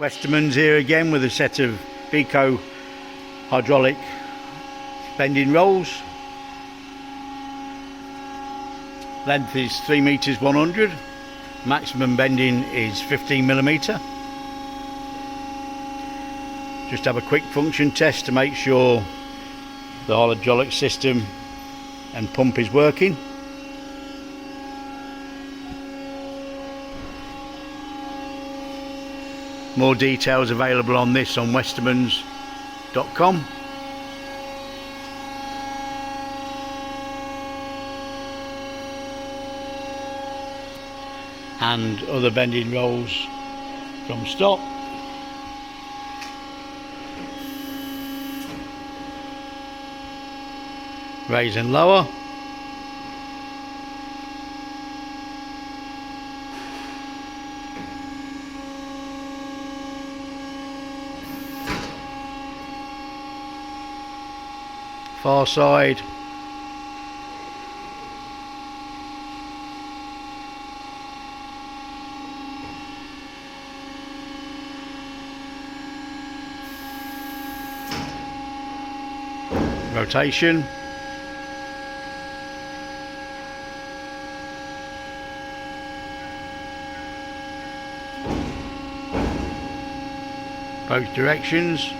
Westermans here again with a set of BIKO hydraulic bending rolls. Length is 3 meters 100. Maximum bending is 15mm. Just have a quick function test to make sure the hydraulic system and pump is working. More details available on this on westermans.com. And other bending rolls from stock. Raise and lower. Far side. Rotation. Both directions.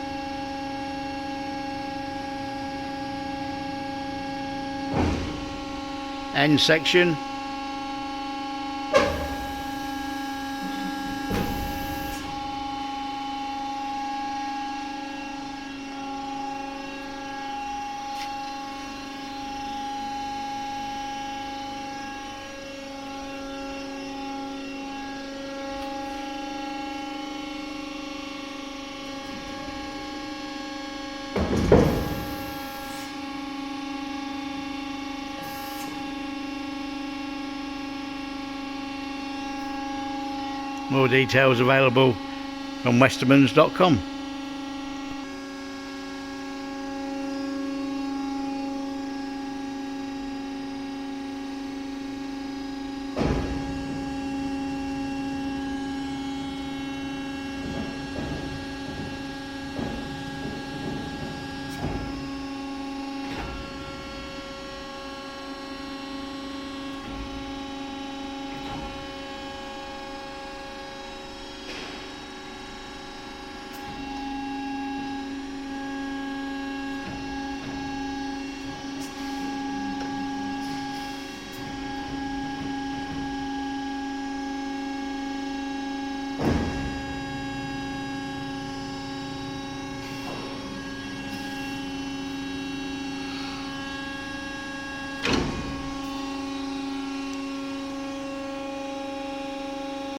End section. More details available from westermans.com.